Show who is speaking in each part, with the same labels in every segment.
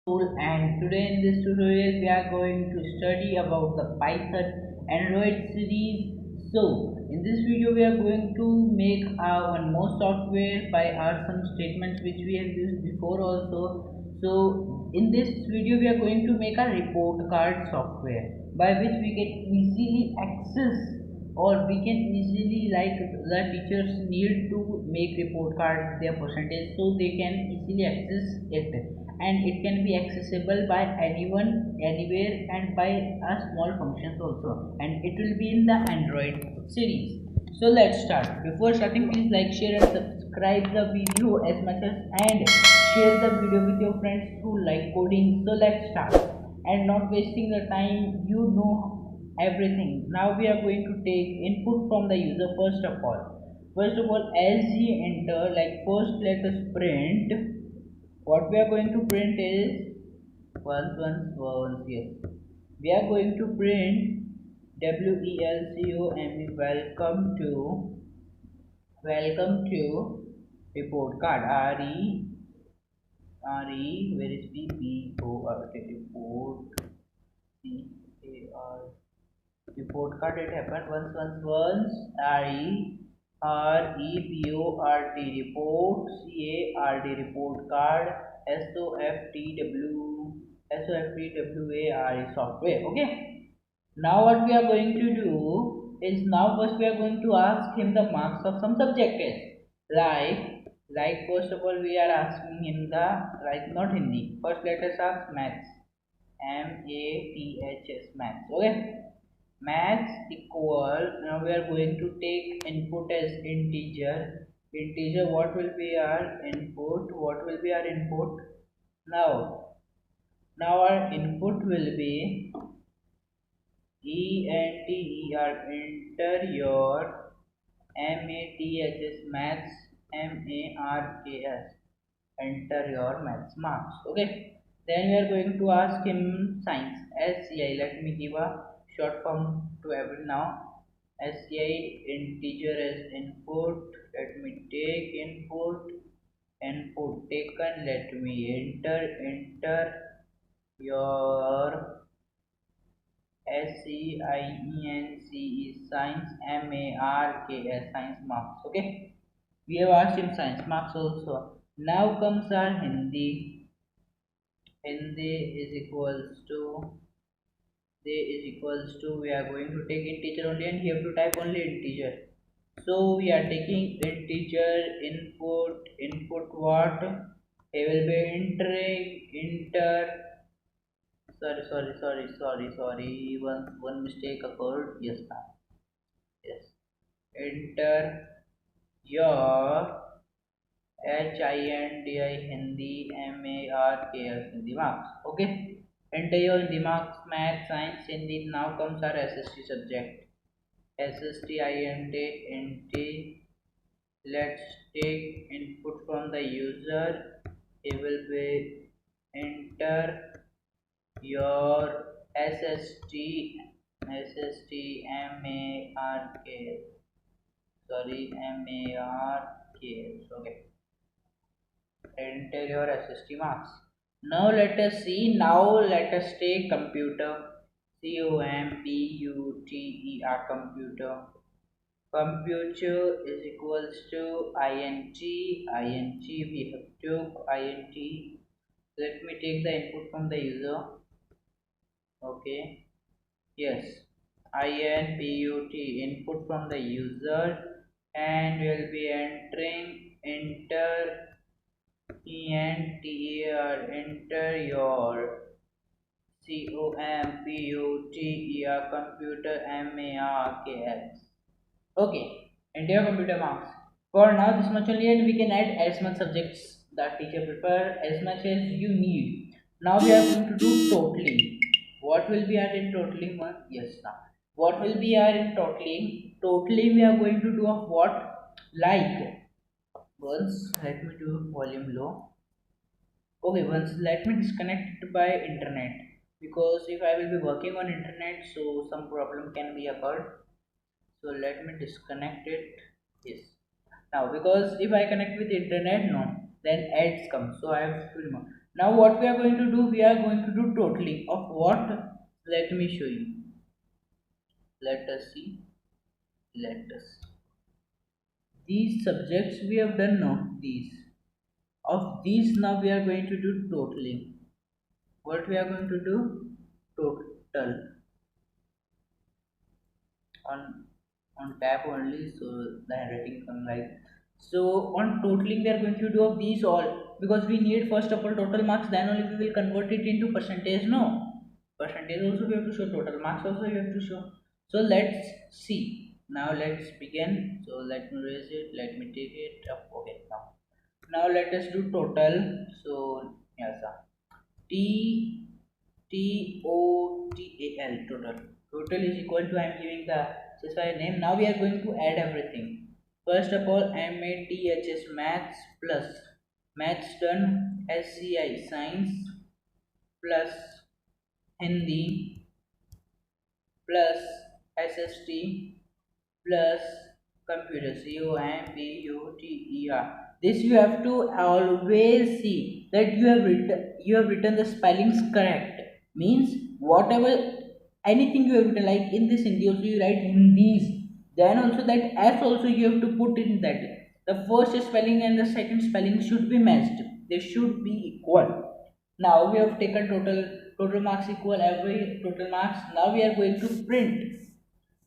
Speaker 1: And today in this tutorial we are going to study about the Python Android series. So in this video we are going to make one more software by our some statements which we have used before also. So in this video we are going to make a report card software by which we can easily access or we can easily like the teachers need to make report card their percentage so they can easily access it, and it can be accessible by anyone anywhere and by a small functions also, and it will be in the Android series. So let's start. Before starting, please like, share and subscribe the video as much as, and share the video with your friends who like coding. So let's start and not wasting the time, you know everything. Now we are going to take input from the user. First of all, as he enter, like first let us print. What we are going to print is once, yes. We are going to print welcome. Welcome to report card. re where is report car. Report card. It happened once. Report report card. software. Okay. Now what we are going to do is, now first we are going to ask him the marks of some subject test. Like first of all we are asking him the, like, not Hindi. First let us ask maths. Maths. Okay. Maths equal. Now we are going to take input as integer. What will be our input? Now our input will be enter your maths. Enter your maths marks. Okay. Then we are going to ask him science. SCI. Let me give a short form to every now. SCI integer as input. Let me take input taken. Let me enter your SCIENCE is science. Science marks. Okay. We have asked him science marks also. Now comes our Hindi. Hindi is equals to we are going to take integer only, and you have to type only integer. So we are taking integer input what? He will be entering enter. Sorry. One mistake occurred. Yes, now. Yes. Enter your HINDI Hindi MARKS Hindi marks. Okay. Enter your Hindi marks, math, science, Hindi. Now comes our SST subject. SST. Let's take input from the user. He will be enter your SST MARKS. Sorry, MARKS. Okay. Enter your SST marks. Now let us see. Now let us take computer. COMPUTER. Computer. Computer is equals to int. We have took int. Let me take the input from the user. Okay. Yes. input input from the user, and we'll be entering enter enter your computer marks. Okay, enter your computer marks. For now, this much only, and we can add as much subjects that teacher prefer, as much as you need. Now we are going to do totaling. What will be added in totaling one? Yes, now. What will be added in totaling? Totaling we are going to do of what? Like, once let me do volume low. Okay, once let me disconnect it by internet, because if I will be working on internet, so some problem can be occurred. So let me disconnect it. Yes. Now because if I connect with internet, no, then ads come. So I have to remove. Now what we are going to do, we are going to do totaling of what? Let me show you. Let us see. Let us, these subjects we have done now, these, of these now we are going to do totaling. What we are going to do? Total on tab only, so the handwriting come like. So on totaling we are going to do of these all, because we need first of all total marks, then only we will convert it into percentage. No, percentage also we have to show, total marks also you have to show. So let's see. Now let's begin. So let me raise it, let me take it up. Okay, now let us do total. So yes, T Total. Total is equal to, I am giving the specifier name. Now we are going to add everything. First of all, MATHS maths plus maths done, SCI science plus Hindi plus SST plus computer, COMPUTER. This you have to always see that you have written the spellings correct. Means whatever, anything you have written, like in this Hindi also you write Hindis, then also that S also you have to put in that. The first spelling and the second spelling should be matched. They should be equal. Now we have taken total marks equal every total marks. Now we are going to print.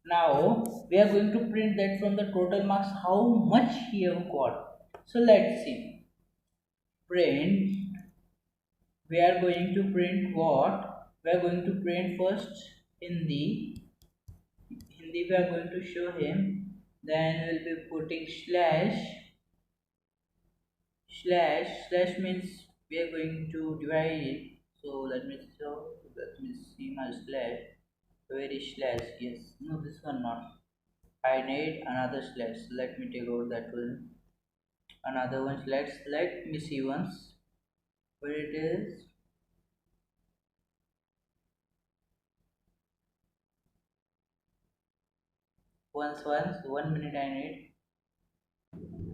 Speaker 1: Now we are going to print that from the total marks how much he have got. So let's see. Print. We are going to print what? We are going to print first Hindi. Hindi we are going to show him. Then we'll be putting slash. Slash means we are going to divide it. So let me show. Let me see my slash. Where is slash? Yes. No, this one not. I need another slash. Let me take out that one. Another one slash. Let me see once where it is. Once 1 minute I need.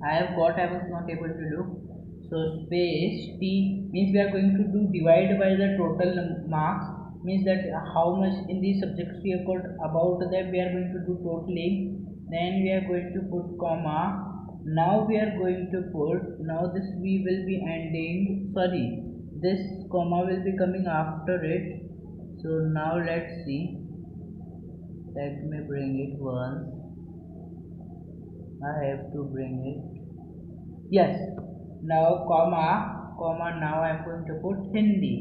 Speaker 1: I have got. I was not able to look. So space T means we are going to do divide by the total marks. Means that how much in these subjects we have got, about them we are going to do totaling. Then we are going to put comma. Now we are going to put, now this we will be ending, sorry, this comma will be coming after it. So now let's see. Let me bring it once. I have to bring it. Yes. Now comma. Now I'm going to put Hindi.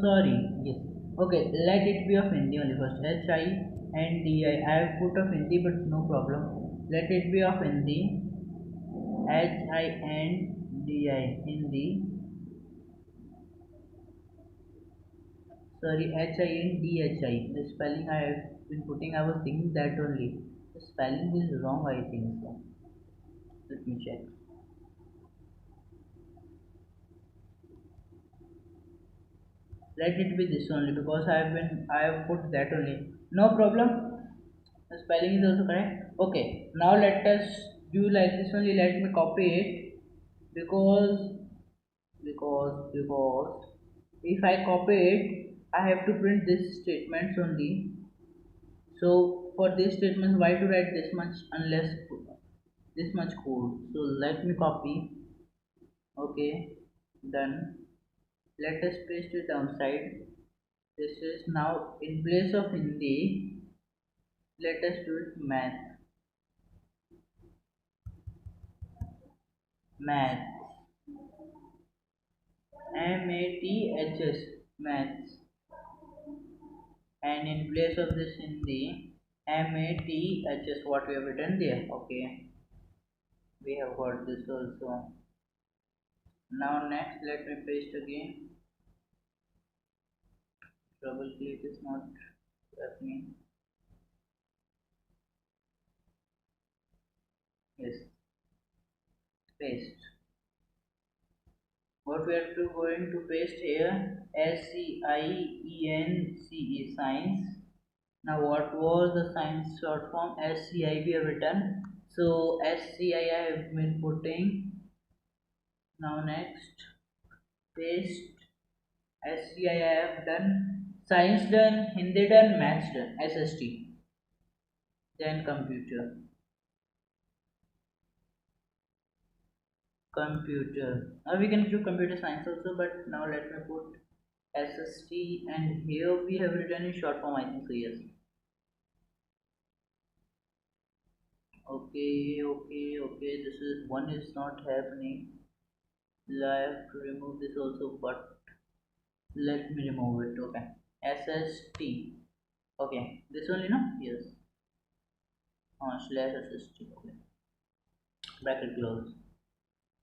Speaker 1: Sorry. Yes. Okay. Let it be of Hindi only first. HINDI. I have put of Hindi, but no problem. Let it be of Hindi. HINDI. Hindi. Sorry. HINDHI. The spelling I have been putting, I was thinking that only. The spelling is wrong, I think so. Let me check. Let it be this only, because I have put that only. No problem. The spelling is also correct. Okay. Now let us do like this only. Let me copy it, because because if I copy it, I have to print this statements only. So for this statements, why to write this much unless this much code? So let me copy. Okay, done. Let us paste it downside. This is now in place of Hindi. Let us do it math, maths, maths, and in place of this Hindi, maths, what we have written there. Okay, we have got this also. Now next, let me paste again. Trouble click is not happening. Yes, paste. What we are going to paste here, SCIENCE, science. Now what was the science short form? SCI we have written. So SCI I have been putting Now next, paste. SCI I have done, science done, Hindi done, maths done, SST. Then computer. Computer. Now we can do computer science also, but now let me put SST, and here we have written in short form, I think so, yes. Okay, this is one is not happening. I have to remove this also, but let me remove it. Okay, SST. Okay, this only, no? Yes. Slash SST. Okay, bracket close.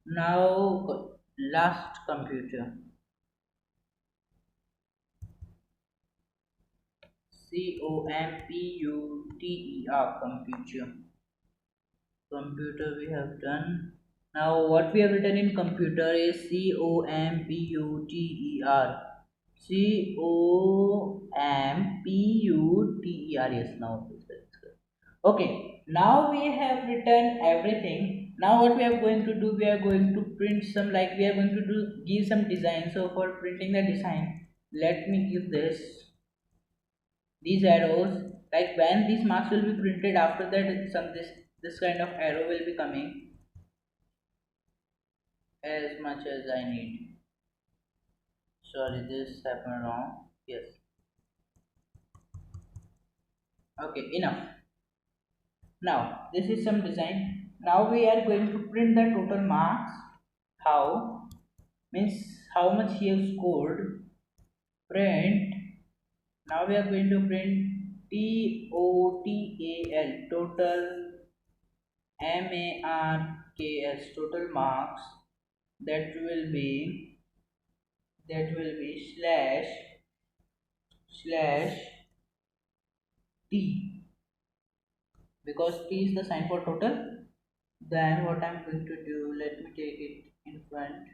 Speaker 1: Now last computer. COMPUTER, computer. Computer we have done. Now what we have written in computer is COMPUTER. COMPUTER. Yes, now it's good. Okay, now we have written everything. Now what we are going to do, we are going to print some, like we are going to do give some design. So for printing the design, let me give this these arrows. Like when these marks will be printed, after that some this kind of arrow will be coming as much as I need. Sorry, this happened wrong. Yes. Okay, enough. Now this is some design. Now we are going to print the total marks. How? Means how much he has scored. Print. Now we are going to print TOTAL, total, MARKS, total marks. That will be slash T, because T is the sign for total. Then what I'm going to do, let me take it in front.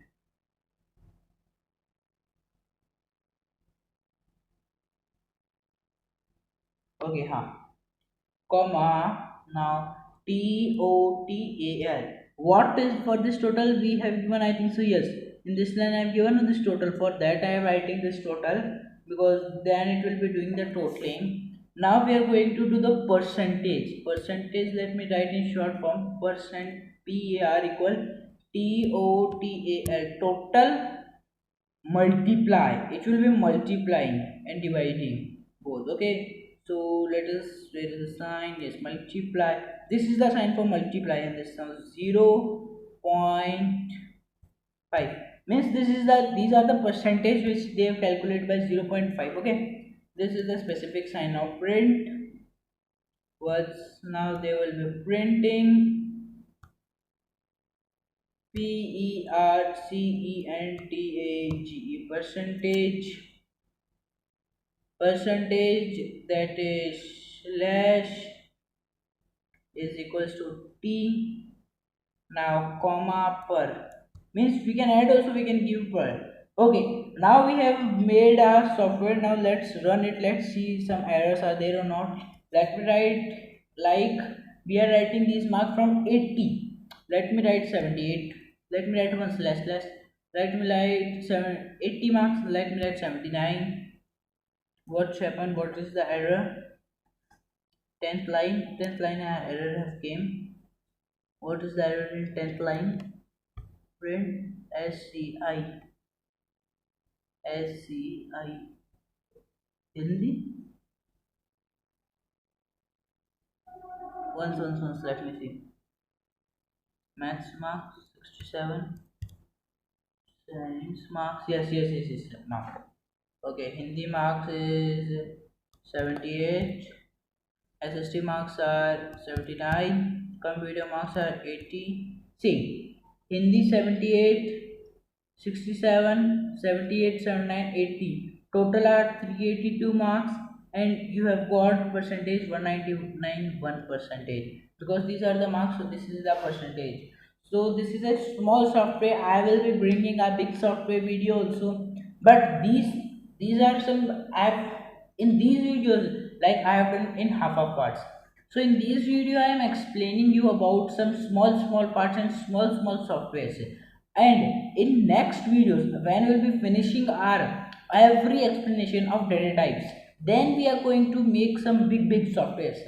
Speaker 1: Okay, comma. Now TOTAL. What is for this total we have given, I think so, yes. In this line I have given this total. For that I am writing this total, because then it will be doing the totaling. Now we are going to do the percentage. Let me write in short form. Percent, PAR equal TOTAL, total, multiply. It will be multiplying and dividing both. Okay, so let us, where is the sign? Yes, multiply. This is the sign for multiply, and this now 0.5 means this is the, these are the percentage which they have calculated by 0.5. Okay, this is the specific sign of print. What's now they will be printing PERCENTAGE, percentage, that is slash is equals to T. Now comma per, means we can add also, we can give per. Okay, now we have made our software. Now let's run it. Let's see some errors are there or not. Let me write, like we are writing these marks from 80. Let me write 78. Let me write one slash. Let me write 80 marks. Let me write 79. What's happened? What is the error? 10th line error have came. What is the error in 10th line? Print SCI Hindi. Once, let me see. Maths marks 67. Science marks, yes. Now, okay, Hindi marks is 78. SST marks are 79. Computer marks are 80. See, Hindi 78, 67, 78, 79, 80. Total are 382 marks, and you have got percentage 199, 1 percentage, because these are the marks, so this is the percentage. So this is a small software. I will be bringing a big software video also, but these are some I've in these videos, like I have done in half of parts. So in this video I am explaining you about some small parts and small softwares. And in next videos, when we'll be finishing our every explanation of data types, then we are going to make some big softwares.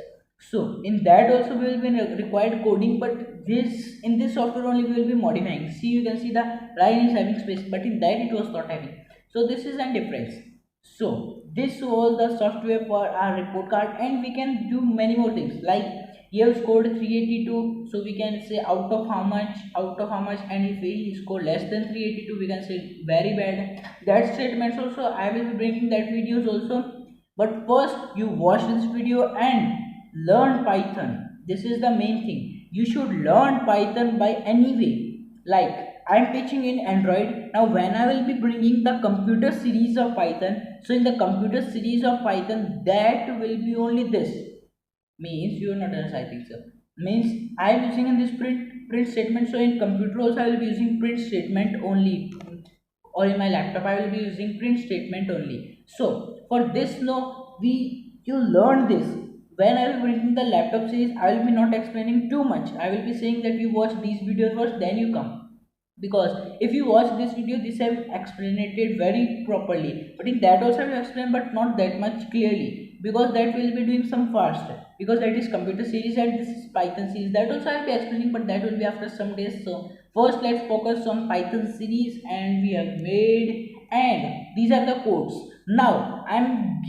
Speaker 1: So in that also we will be required coding, but this in this software only we will be modifying. See, you can see the line is having space, but in that it was not having. So this is a difference. So this was the software for our report card, and we can do many more things like he have scored 382, so we can say out of how much, and if he scored less than 382, we can say very bad. That statements also I will be bringing that videos also. But first you watch this video and learn Python. This is the main thing. You should learn Python by any way. Like I am teaching in Android. Now when I will be bringing the computer series of Python, so in the computer series of Python, that will be only this. Means you are not as I think so. Means I am using in this print statement. So in computer also I will be using print statement only, or in my laptop I will be using print statement only. So for this, no, you learn this. When I will bring the laptop series, I will be not explaining too much. I will be saying that you watch these videos first, then you come. Because if you watch this video, this I have explained it very properly. But in that also I will explain, but not that much clearly, because that will be doing some fast. Because that is computer series and this is Python series. That also I will be explaining, but that will be after some days. So first let's focus on Python series, and we have made, and these are the codes. Now I'm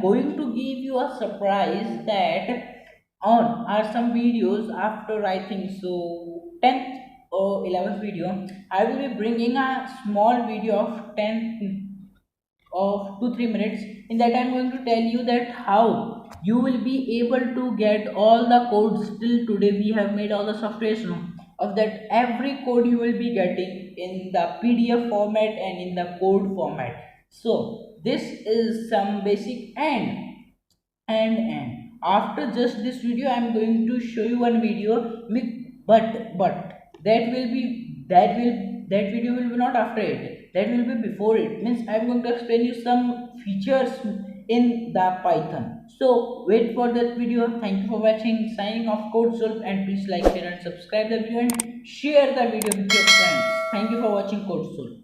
Speaker 1: going to give you a surprise that on are some videos after I think so 10th or 11th video, I will be bringing a small video of 10 of 2-3 minutes. In that I'm going to tell you that how you will be able to get all the codes. Till today we have made all the softwares now. Of that, every code you will be getting in the PDF format and in the code format. So this is some basic, and after just this video I'm going to show you one video. But that will be that video will be not after it, that will be before it. Means I'm going to explain you some features in the Python. So wait for that video. Thank you for watching. Signing off, CodeSolve, and please like, share and subscribe the video and share the video with your friends. Thank you for watching CodeSolve.